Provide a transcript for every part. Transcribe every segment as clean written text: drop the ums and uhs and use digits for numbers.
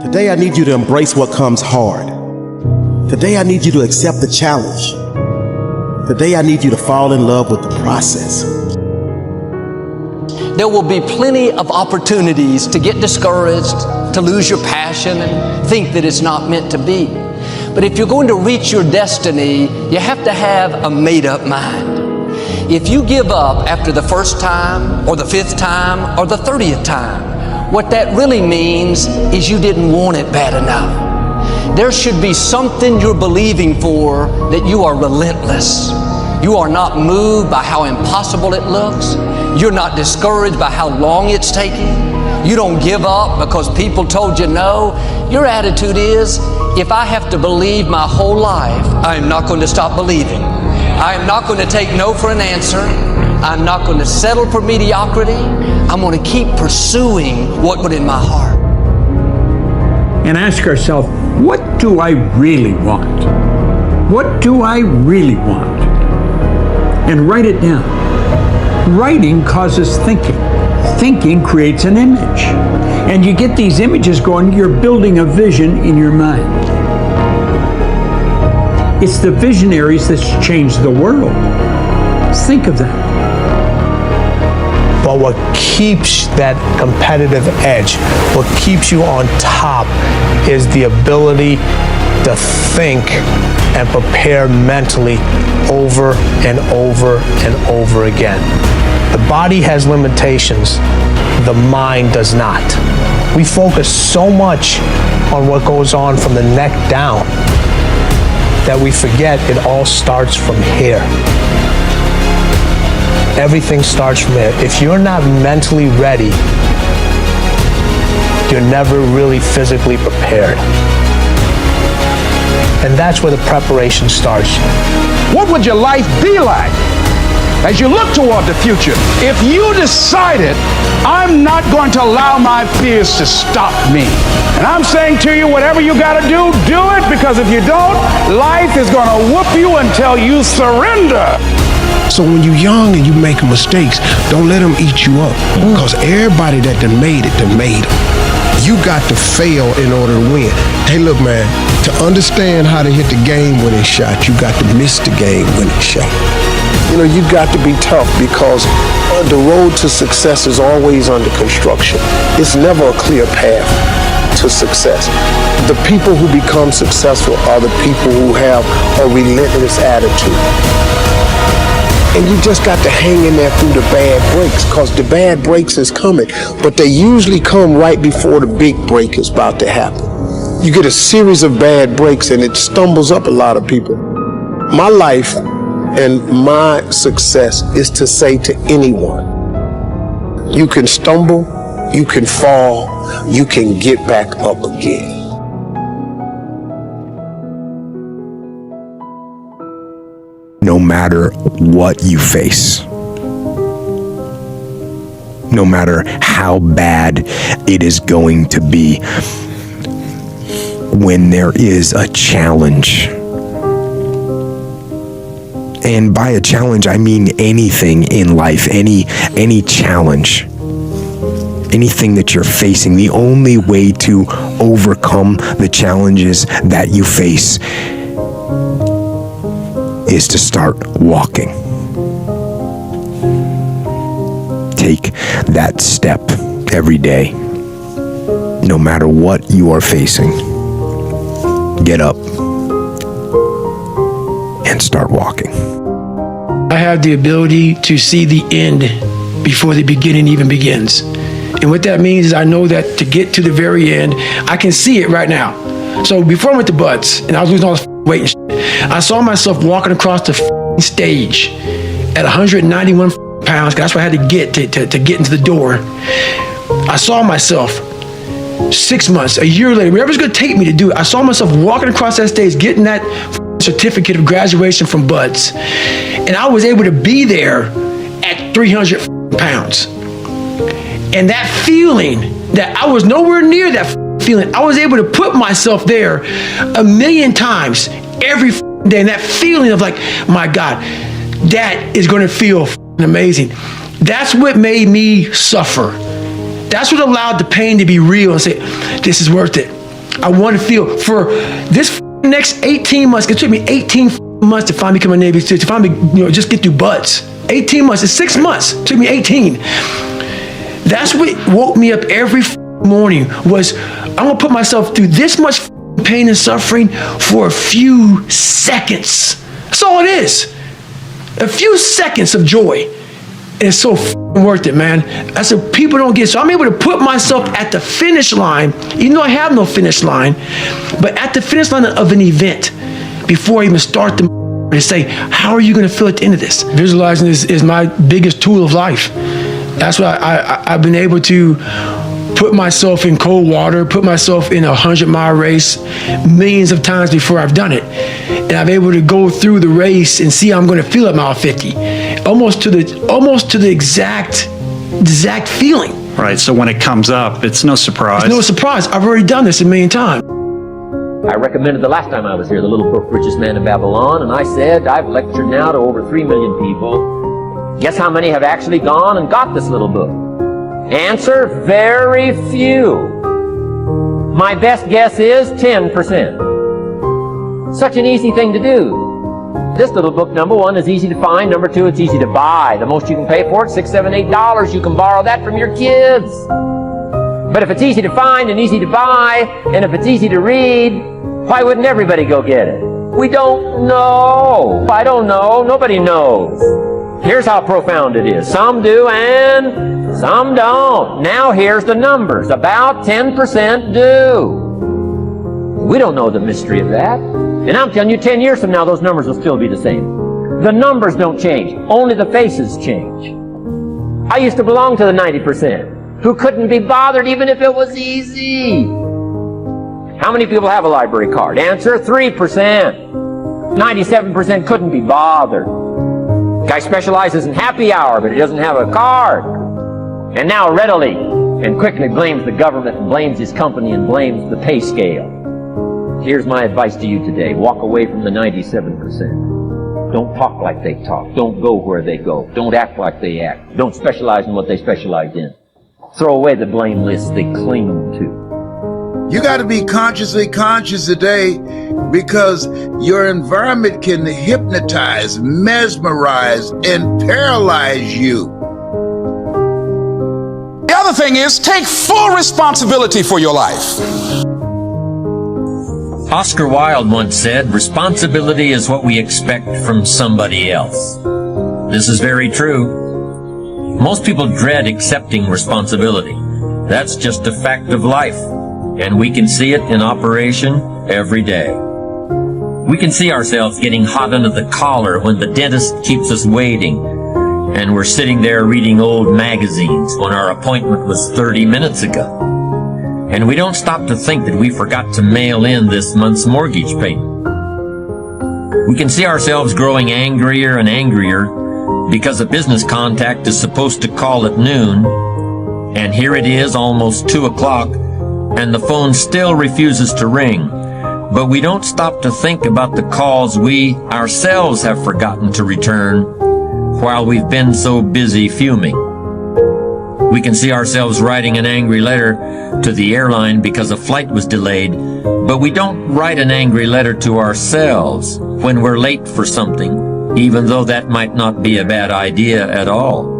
Today I need you to embrace what comes hard. Today I need you to accept the challenge. Today I need you to fall in love with the process. There will be plenty of opportunities to get discouraged, to lose your passion and think that it's not meant to be. But if you're going to reach your destiny, you have to have a made-up mind. If you give up after the first time, or the 5th time, or the 30th time, what that really means is you didn't want it bad enough. There should be something you're believing for that you are relentless. You are not moved by how impossible it looks. You're not discouraged by how long it's taking. You don't give up because people told you no. Your attitude is, if I have to believe my whole life, I am not going to stop believing. I am not going to take no for an answer. I'm not going to settle for mediocrity. I'm going to keep pursuing what's in my heart. And ask ourselves, what do I really want? What do I really want? And write it down. Writing causes thinking. Thinking creates an image. And you get these images going, you're building a vision in your mind. It's the visionaries that's changed the world. Think of that. But what keeps that competitive edge, what keeps you on top, is the ability to think and prepare mentally over and over and over again. The body has limitations, the mind does not. We focus so much on what goes on from the neck down that we forget it all starts from here. Everything starts from here. If you're not mentally ready, you're never really physically prepared. And that's where the preparation starts. What would your life be like as you look toward the future if you decided, I'm not going to allow my fears to stop me? And I'm saying to you, whatever you got to do it, because if you don't, life is going to whoop you until you surrender. So when you're young and you make mistakes, don't let them eat you up. Because everybody that done made it. You got to fail in order to win. Hey, look, man, to understand how to hit the game-winning shot, you got to miss the game-winning shot. You know, you got to be tough because the road to success is always under construction. It's never a clear path to success. The people who become successful are the people who have a relentless attitude. And you just got to hang in there through the bad breaks, because the bad breaks is coming, but they usually come right before the big break is about to happen. You get a series of bad breaks and it stumbles up a lot of people. My life and my success is to say to anyone, you can stumble, you can fall, you can get back up again. No matter what you face, no matter how bad it is going to be, when there is a challenge, and by a challenge I mean anything in life, any challenge, anything that you're facing, the only way to overcome the challenges that you face is to start walking. Take that step every day, no matter what you are facing. Get up and start walking. I have the ability to see the end before the beginning even begins. And what that means is I know that to get to the very end, I can see it right now. So before I went to Butts and I was losing all this weight and shit, I saw myself walking across the stage at 191 pounds. That's what I had to get to get into the door. I saw myself 6 months, a year later, whatever's going to take me to do it. I saw myself walking across that stage, getting that certificate of graduation from Butts. And I was able to be there at 300 pounds. And that feeling that I was nowhere near that feeling, I was able to put myself there 1,000,000 times every day. And that feeling of like, my God, that is going to feel amazing. That's what made me suffer. That's what allowed the pain to be real and say, this is worth it. I want to feel for this next 18 months. It took me 18 months to finally become a Navy SEAL, to finally, just get through buds. 18 months. It's 6 months. It took me 18. That's what woke me up every morning. Was I'm gonna put myself through this much pain and suffering for a few seconds. That's all it is. A few seconds of joy. And it's so worth it, man. That's what people don't get. So I'm able to put myself at the finish line, even though I have no finish line, but at the finish line of an event before I even start to say, how are you going to feel at the end of this? Visualizing is my biggest tool of life. That's why I've been able to put myself in cold water, put myself in a 100-mile race millions of times before I've done it. And I'm able to go through the race and see how I'm going to feel at mile 50. Almost to the exact feeling. Right, so when it comes up, it's no surprise. It's no surprise. I've already done this a million times. I recommended the last time I was here, the little book, Richest Man in Babylon, and I said, I've lectured now to over 3 million people. Guess how many have actually gone and got this little book? Answer, very few. My best guess is 10%. Such an easy thing to do. This little book, number one, is easy to find. Number two, it's easy to buy. The most you can pay for it, $6, $7, $8. You can borrow that from your kids. But if it's easy to find and easy to buy, and if it's easy to read, why wouldn't everybody go get it? We don't know. I don't know. Nobody knows. Here's how profound it is. Some do and some don't. Now here's the numbers. About 10% do. We don't know the mystery of that. And I'm telling you, 10 years from now, those numbers will still be the same. The numbers don't change. Only the faces change. I used to belong to the 90% who couldn't be bothered even if it was easy. How many people have a library card? Answer, 3%. 97% couldn't be bothered. Guy specializes in happy hour, but he doesn't have a card. And now readily and quickly blames the government and blames his company and blames the pay scale. Here's my advice to you today. Walk away from the 97%. Don't talk like they talk. Don't go where they go. Don't act like they act. Don't specialize in what they specialize in. Throw away the blame lists they cling to. You got to be consciously conscious today, because your environment can hypnotize, mesmerize, and paralyze you. The other thing is, take full responsibility for your life. Oscar Wilde once said, responsibility is what we expect from somebody else. This is very true. Most people dread accepting responsibility. That's just a fact of life, and we can see it in operation every day. We can see ourselves getting hot under the collar when the dentist keeps us waiting, and we're sitting there reading old magazines when our appointment was 30 minutes ago. And we don't stop to think that we forgot to mail in this month's mortgage payment. We can see ourselves growing angrier and angrier because a business contact is supposed to call at noon, and here it is almost 2 o'clock, and the phone still refuses to ring. But we don't stop to think about the calls we ourselves have forgotten to return while we've been so busy fuming. We can see ourselves writing an angry letter to the airline because a flight was delayed, but we don't write an angry letter to ourselves when we're late for something, even though that might not be a bad idea at all.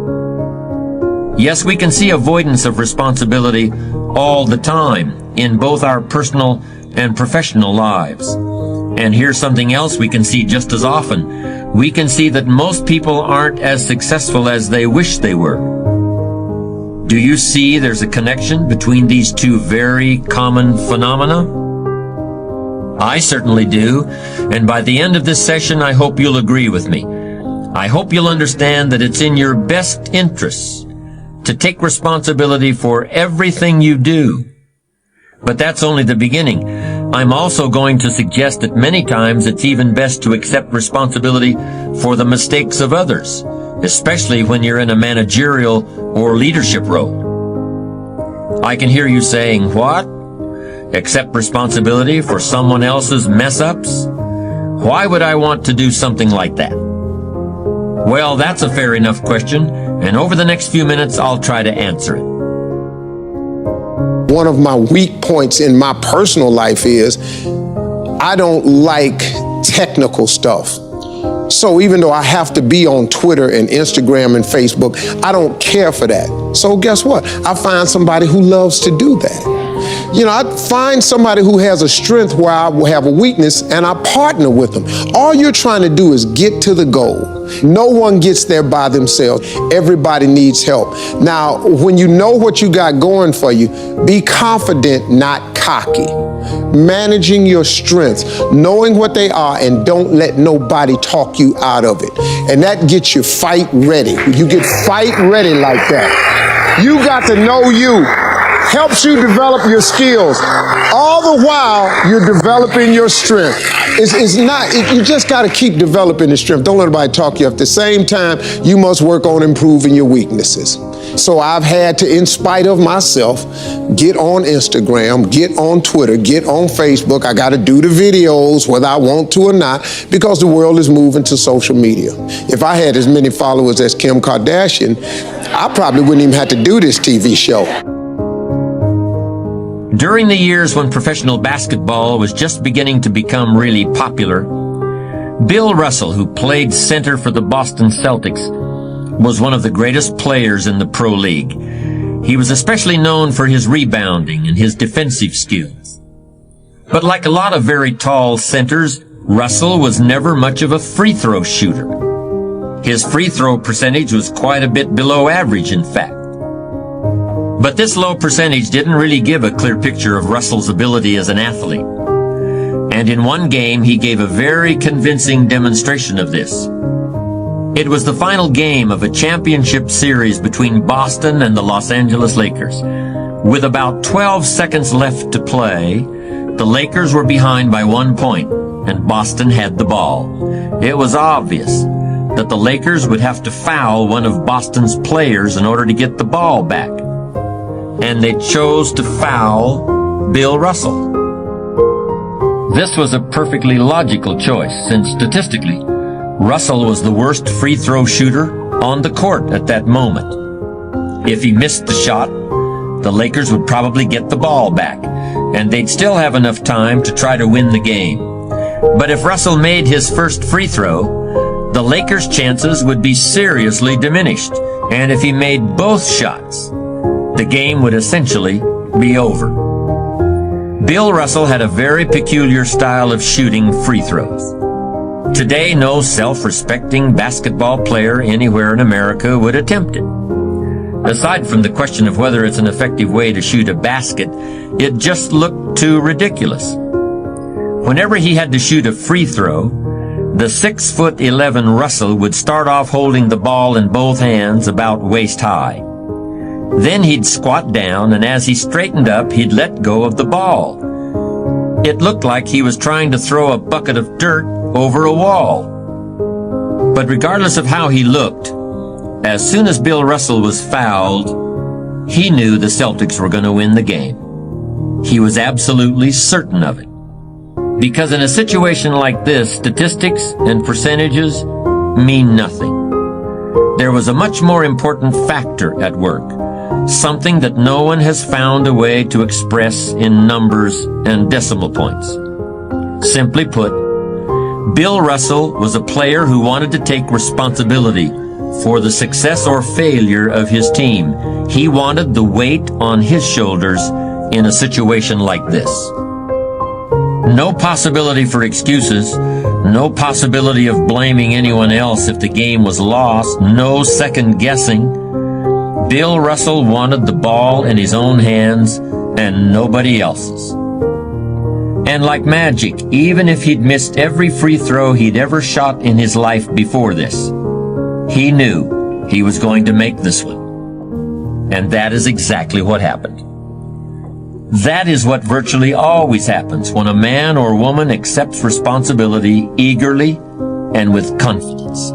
Yes, we can see avoidance of responsibility all the time in both our personal and professional lives. And here's something else we can see just as often. We can see that most people aren't as successful as they wish they were. Do you see there's a connection between these two very common phenomena? I certainly do, and by the end of this session, I hope you'll agree with me. I hope you'll understand that it's in your best interests to take responsibility for everything you do. But that's only the beginning. I'm also going to suggest that many times it's even best to accept responsibility for the mistakes of others, especially when you're in a managerial or leadership role. I can hear you saying, what? Accept responsibility for someone else's mess-ups? Why would I want to do something like that? Well, that's a fair enough question, and over the next few minutes I'll try to answer it. One of my weak points in my personal life is I don't like technical stuff. So even though I have to be on Twitter and Instagram and Facebook, I don't care for that. So guess what? I find somebody who loves to do that. You know, I find somebody who has a strength where I will have a weakness, and I partner with them. All you're trying to do is get to the goal. No one gets there by themselves. Everybody needs help. Now, when you know what you got going for you, be confident, not cocky. Managing your strengths, knowing what they are, and don't let nobody talk you out of it. And that gets you fight ready. You get fight ready like that. You got to know you. Helps you develop your skills. All the while, you're developing your strength. You just got to keep developing the strength. Don't let anybody talk you up. At the same time, you must work on improving your weaknesses. So I've had to, in spite of myself, get on Instagram, get on Twitter, get on Facebook. I got to do the videos whether I want to or not, because the world is moving to social media. If I had as many followers as Kim Kardashian, I probably wouldn't even have to do this TV show. During the years when professional basketball was just beginning to become really popular, Bill Russell, who played center for the Boston Celtics, was one of the greatest players in the pro league. He was especially known for his rebounding and his defensive skills. But like a lot of very tall centers, Russell was never much of a free throw shooter. His free throw percentage was quite a bit below average, in fact. But this low percentage didn't really give a clear picture of Russell's ability as an athlete. And in one game, he gave a very convincing demonstration of this. It was the final game of a championship series between Boston and the Los Angeles Lakers. With about 12 seconds left to play, the Lakers were behind by 1 point, and Boston had the ball. It was obvious that the Lakers would have to foul one of Boston's players in order to get the ball back. And they chose to foul Bill Russell. This was a perfectly logical choice, since statistically, Russell was the worst free throw shooter on the court at that moment. If he missed the shot, the Lakers would probably get the ball back, and they'd still have enough time to try to win the game. But if Russell made his first free throw, the Lakers' chances would be seriously diminished, and if he made both shots, the game would essentially be over. Bill Russell had a very peculiar style of shooting free throws. Today, no self-respecting basketball player anywhere in America would attempt it. Aside from the question of whether it's an effective way to shoot a basket, it just looked too ridiculous. Whenever he had to shoot a free throw, the 6'11" Russell would start off holding the ball in both hands about waist high. Then he'd squat down, and as he straightened up, he'd let go of the ball. It looked like he was trying to throw a bucket of dirt over a wall. But regardless of how he looked, as soon as Bill Russell was fouled, he knew the Celtics were going to win the game. He was absolutely certain of it. Because in a situation like this, statistics and percentages mean nothing. There was a much more important factor at work, something that no one has found a way to express in numbers and decimal points. Simply put, Bill Russell was a player who wanted to take responsibility for the success or failure of his team. He wanted the weight on his shoulders in a situation like this. No possibility for excuses, no possibility of blaming anyone else if the game was lost, no second guessing. Bill Russell wanted the ball in his own hands and nobody else's. And like magic, even if he'd missed every free throw he'd ever shot in his life before this, he knew he was going to make this one. And that is exactly what happened. That is what virtually always happens when a man or woman accepts responsibility eagerly and with confidence.